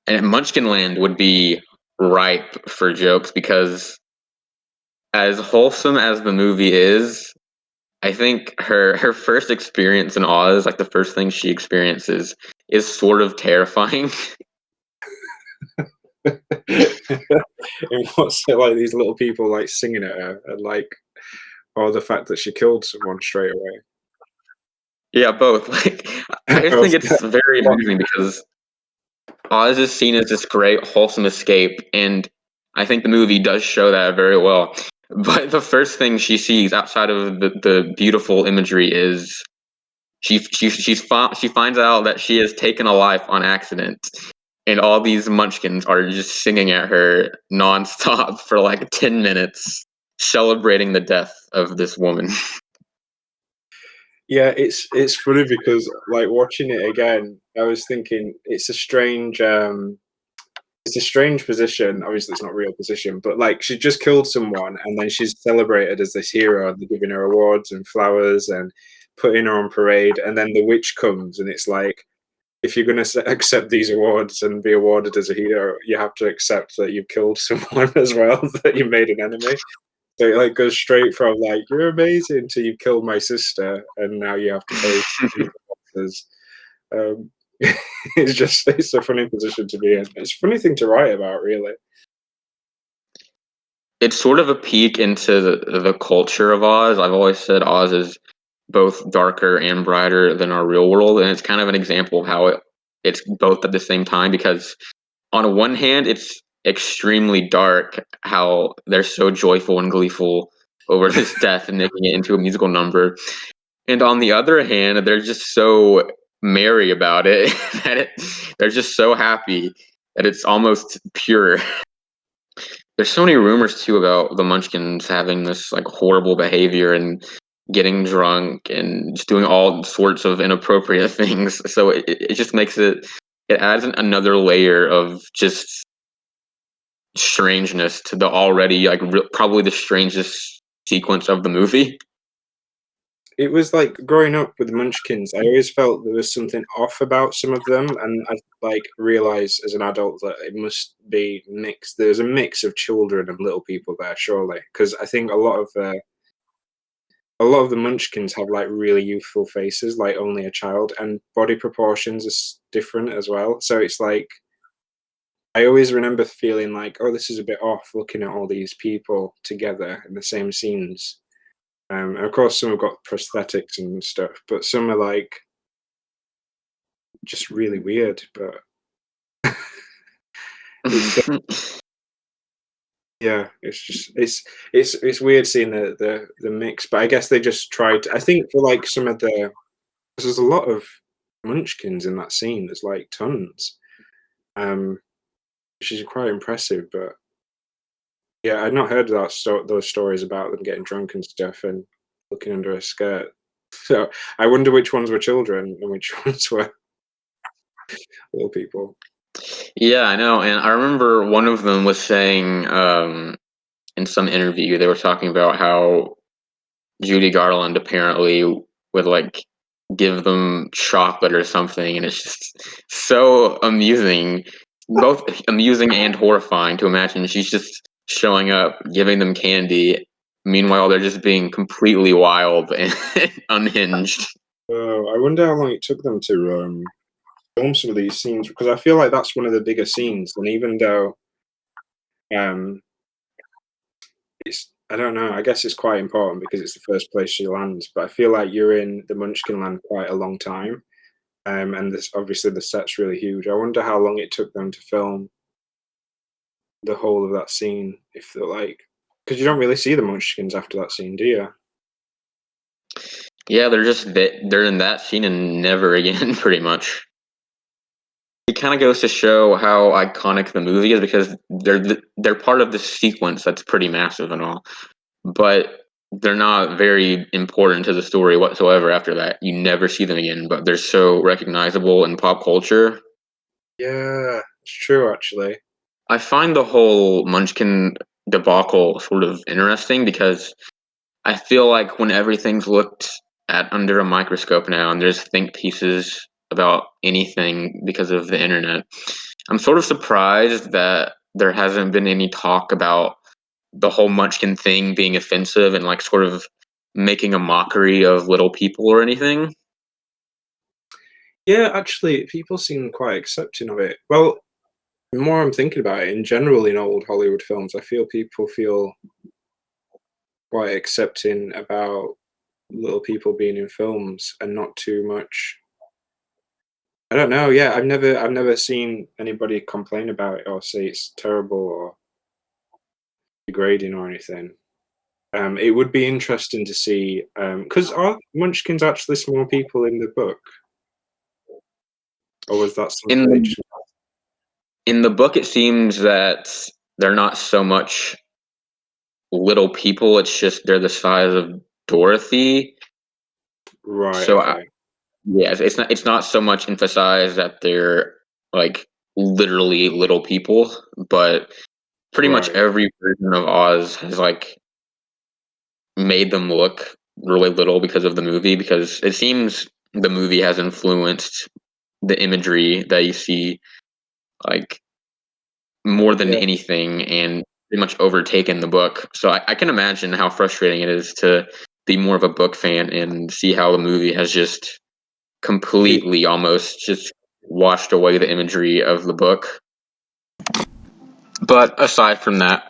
And Munchkin Land would be ripe for jokes because, as wholesome as the movie is, I think her first experience in Oz, like the first thing she experiences, is sort of terrifying. And what's it like? These little people like singing at her, and like, or the fact that she killed someone straight away. Yeah, both. Like, I just think it's very amusing because Oz is seen as this great wholesome escape, and I think the movie does show that very well. But the first thing she sees outside of the beautiful imagery is she finds out that she has taken a life on accident, and all these munchkins are just singing at her nonstop for like 10 minutes, celebrating the death of this woman. Yeah, it's funny because like watching it again, I was thinking it's a strange position. Obviously, it's not a real position, but like she just killed someone, and then she's celebrated as this hero, and they're giving her awards and flowers and putting her on parade. And then the witch comes, and it's like, if you're going to accept these awards and be awarded as a hero, you have to accept that you've killed someone as well, that you made an enemy. So it like goes straight from like you're amazing to you've killed my sister, and now you have to pay the bosses. Um, it's a funny position to be in. It's a funny thing to write about, really. It's sort of a peek into the culture of Oz. I've always said Oz is both darker and brighter than our real world, and it's kind of an example of how it's both at the same time. Because on one hand, it's extremely dark how they're so joyful and gleeful over this death and making it into a musical number, and on the other hand, they're just so merry about it that they're just so happy that it's almost pure. There's so many rumors too about the Munchkins having this like horrible behavior and getting drunk and just doing all sorts of inappropriate things. So it just makes it adds another layer of just strangeness to the already like probably the strangest sequence of the movie. It was like growing up with the Munchkins, I always felt there was something off about some of them, and I like realized as an adult that it must be mixed. There's a mix of children and little people there, surely, because I think a lot of the Munchkins have like really youthful faces, like only a child, and body proportions are different as well. So it's like I always remember feeling like, oh, this is a bit off looking at all these people together in the same scenes. And of course, some have got prosthetics and stuff, but some are like just really weird. But it's yeah, it's just it's weird seeing the mix. But I guess they just tried. I think for like some of the, 'cause there's a lot of Munchkins in that scene. There's like tons, which is quite impressive. But yeah, I'd not heard those stories about them getting drunk and stuff and looking under a skirt. So I wonder which ones were children and which ones were little people. Yeah, I know. And I remember one of them was saying in some interview they were talking about how Judy Garland apparently would like give them chocolate or something, and it's just so amusing, both amusing and horrifying to imagine she's just showing up, giving them candy. Meanwhile, they're just being completely wild and unhinged. I wonder how long it took them to film some of these scenes, because I feel like that's one of the bigger scenes. And even though um, it's, I don't know, I guess it's quite important because it's the first place she lands. But I feel like you're in the Munchkin Land quite a long time, and this obviously the set's really huge. I wonder how long it took them to film the whole of that scene. If they're like, because you don't really see the Munchkins after that scene, do you? Yeah, they're in that scene and never again, pretty much. It kind of goes to show how iconic the movie is because they're part of this sequence that's pretty massive and all, but they're not very important to the story whatsoever. After that, you never see them again, but they're so recognizable in pop culture. Yeah, it's true actually. I find the whole Munchkin debacle sort of interesting because I feel like when everything's looked at under a microscope now and there's think pieces about anything because of the internet, I'm sort of surprised that there hasn't been any talk about the whole Munchkin thing being offensive and like sort of making a mockery of little people or anything. Yeah, actually, people seem quite accepting of it. Well, the more I'm thinking about it, in general, in old Hollywood films, I feel people feel quite accepting about little people being in films and not too much. I don't know. Yeah, I've never seen anybody complain about it or say it's terrible or degrading or anything. It would be interesting to see because are Munchkins actually small people in the book, or was that something In they the just in the book, it seems that they're not so much little people. It's just they're the size of Dorothy. right? So Okay, yeah, it's not so much emphasized that they're like literally little people, but pretty much right. every version of Oz has like made them look really little because of the movie, because it seems the movie has influenced the imagery that you see like more than Yeah, anything and pretty much overtaken the book. So I can imagine how frustrating it is to be more of a book fan and see how the movie has just yeah. completely almost just washed away the imagery of the book. But aside from that,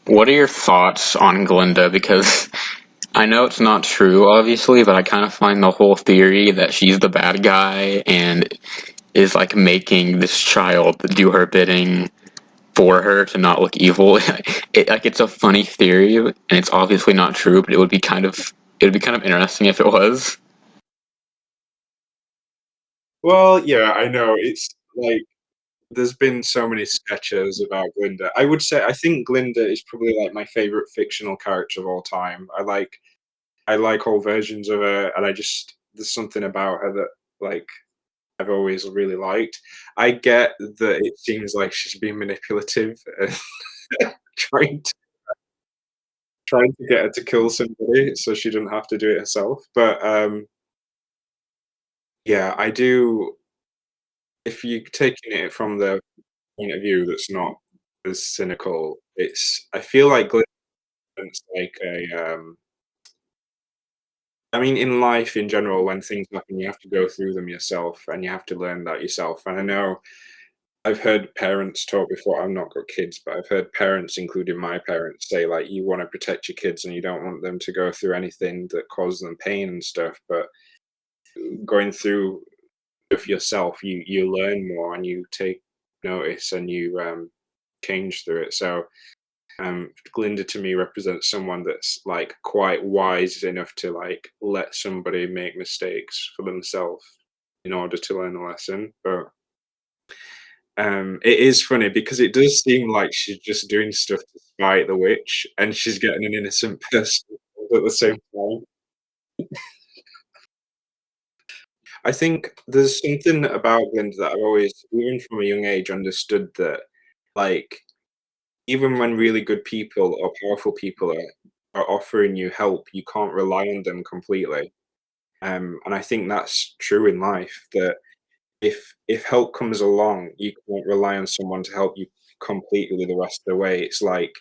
what are your thoughts on Glinda? Because I know it's not true, obviously, but I kind of find the whole theory that she's the bad guy and is like making this child do her bidding for her to not look evil. It's a funny theory, and it's obviously not true, but it would be kind of interesting if it was. Well, yeah, I know. It's like there's been so many sketches about Glinda. I would say I think Glinda is probably like my favorite fictional character of all time. I like all versions of her, and I just there's something about her that like I've always really liked. I get that it seems like she's being manipulative and trying to trying to get her to kill somebody so she doesn't have to do it herself. But yeah, I do. If you're taking it from the point of view that's not as cynical, it's I feel like Glinda's like a I mean, in life in general, when things happen, you have to go through them yourself and you have to learn that yourself. And I know I've heard parents talk before. I've not got kids, but I've heard parents, including my parents, say like you want to protect your kids and you don't want them to go through anything that causes them pain and stuff. But going through with yourself, you learn more and you take notice and you change through it. So Glinda to me represents someone that's like quite wise enough to like let somebody make mistakes for themselves in order to learn a lesson. But it is funny because it does seem like she's just doing stuff to spite the witch, and she's getting an innocent person at the same time. I think there's something about Glinda that I've always, even from a young age, understood that like even when really good people or powerful people are offering you help, you can't rely on them completely. And I think that's true in life. That if help comes along, you can't rely on someone to help you completely the rest of the way. It's like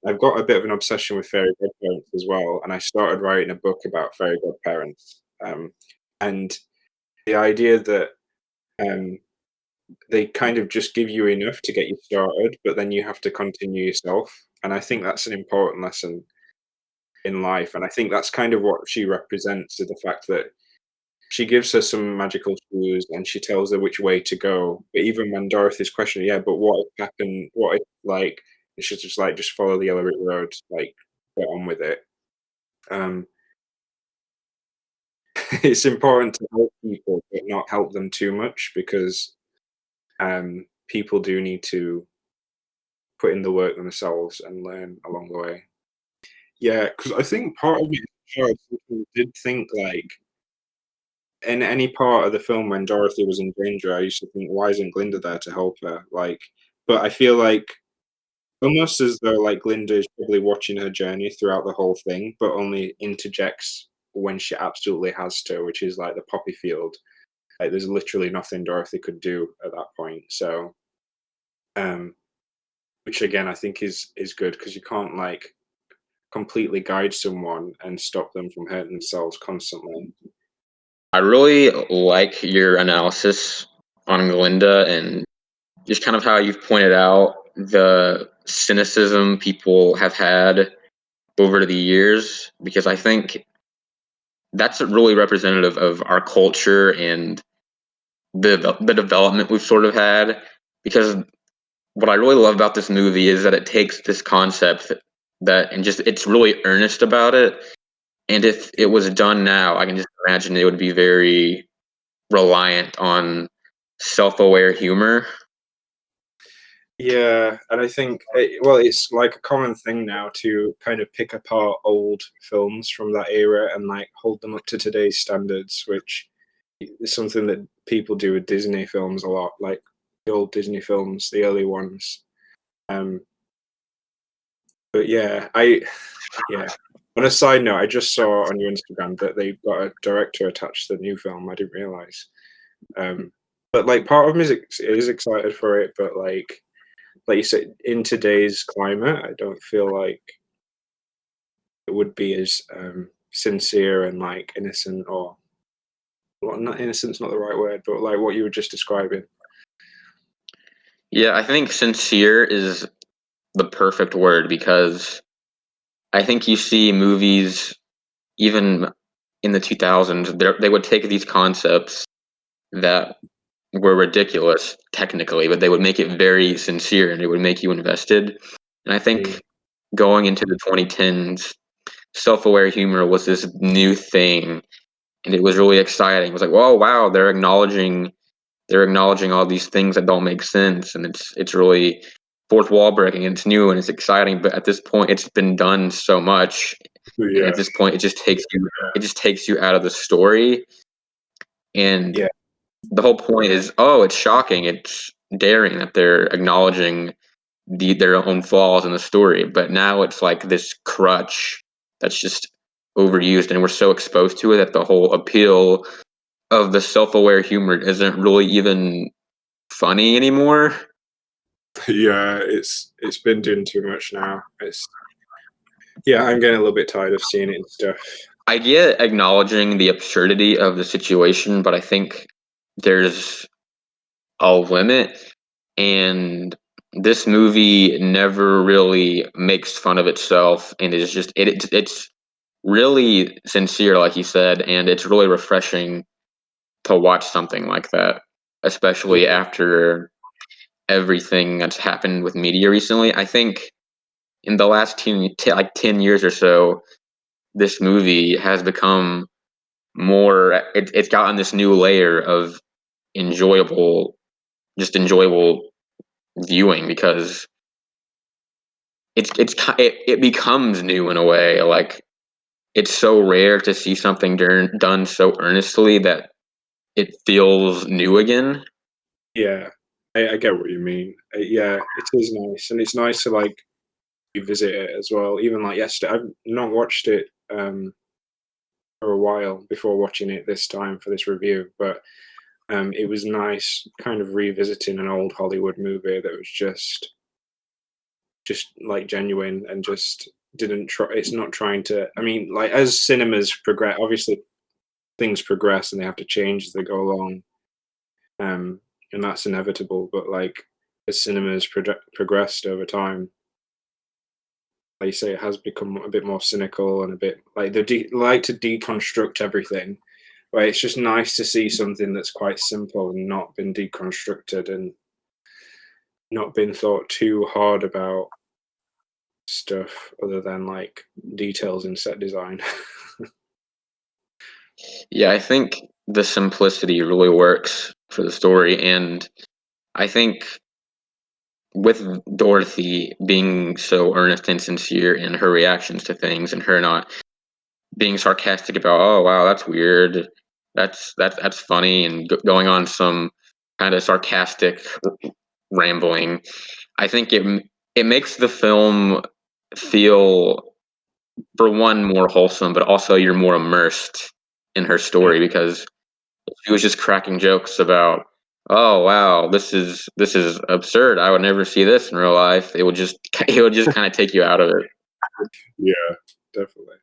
I've got a bit of an obsession with fairy godparents as well, and I started writing a book about fairy godparents. And the idea that um, they kind of just give you enough to get you started, but then you have to continue yourself. And I think that's an important lesson in life. And I think that's kind of what she represents is the fact that she gives her some magical shoes and she tells her which way to go. But even when Dorothy's questioning, yeah, but what if happened? What if like and she's just like just follow the yellow brick road, like get on with it. Um, it's important to help people, but not help them too much because people do need to put in the work themselves and learn along the way. Yeah, because I think part of me as a child did think like in any part of the film when Dorothy was in danger, I used to think, why isn't Glinda there to help her? Like, but I feel like almost as though like Glinda is probably watching her journey throughout the whole thing, but only interjects when she absolutely has to, which is like the poppy field. Like, there's literally nothing Dorothy could do at that point. So, um, which again I think is good because you can't like completely guide someone and stop them from hurting themselves constantly. I really like your analysis on Glinda and just kind of how you've pointed out the cynicism people have had over the years, because I think that's really representative of our culture and the development we've sort of had. Because what I really love about this movie is that it takes this concept that and just it's really earnest about it. And if it was done now, I can just imagine it would be very reliant on self-aware humor. Yeah, and I think well, it's like a common thing now to kind of pick apart old films from that era and like hold them up to today's standards, which is something that people do with Disney films a lot, like the old Disney films, the early ones. Um, but yeah, yeah. On a side note, I just saw on your Instagram that they got a director attached to the new film. I didn't realize. Um, but like, part of me is excited for it, but like you said, in today's climate, I don't feel like it would be as sincere and like innocent, or well, not innocent's not the right word, but like what you were just describing. Yeah, I think sincere is the perfect word, because I think you see movies even in the 2000s, they would take these concepts that were ridiculous technically, but they would make it very sincere and it would make you invested. And I Mm. think going into the 2010s, self-aware humor was this new thing, and it was really exciting. It was like, "Whoa, wow, they're acknowledging all these things that don't make sense," and it's really fourth wall breaking, and it's new and it's exciting. But at this point, it's been done so much, and at Yeah, this point, it just takes you out of the story. And yeah, the whole point is, oh, it's shocking, it's daring that they're acknowledging their own flaws in the story. But now it's like this crutch that's just overused, and we're so exposed to it that the whole appeal of the self-aware humor isn't really even funny anymore. yeah. It's been doing too much now. It's yeah, I'm getting a little bit tired of seeing it and stuff. I get acknowledging the absurdity of the situation, but I think there's a limit, and this movie never really makes fun of itself, and it's really sincere, like you said, and it's really refreshing to watch something like that, especially Yeah, after everything that's happened with media recently. I think in the last 10 years or so, this movie has become it's gotten this new layer of enjoyable, just enjoyable viewing, because it becomes new in a way. Like, it's so rare to see something done so earnestly that it feels new again. yeah. I get what you mean. Yeah, it is nice, and it's nice to like revisit it as well. Even like yesterday, I've not watched it for a while before watching it this time for this review, but it was nice kind of revisiting an old Hollywood movie that was just like genuine and just didn't try. It's not trying to. I mean, like as cinemas progress, obviously things progress and they have to change as they go along, and that's inevitable. But like as cinemas progressed over time, like you say, it has become a bit more cynical and a bit like they like to deconstruct everything. Right, it's just nice to see something that's quite simple and not been deconstructed and not been thought too hard about stuff other than like details in set design. Yeah, I think the simplicity really works for the story, and I think with Dorothy being so earnest and sincere in her reactions to things, and her not being sarcastic about, "Oh, wow, that's weird. That's funny," and going on some kind of sarcastic rambling. I think it makes the film feel, for one, more wholesome, but also you're more immersed in her story, because If he was just cracking jokes about, oh wow, this is absurd. I would never see this in real life. It would just it would just kind of take you out of it. Yeah, definitely.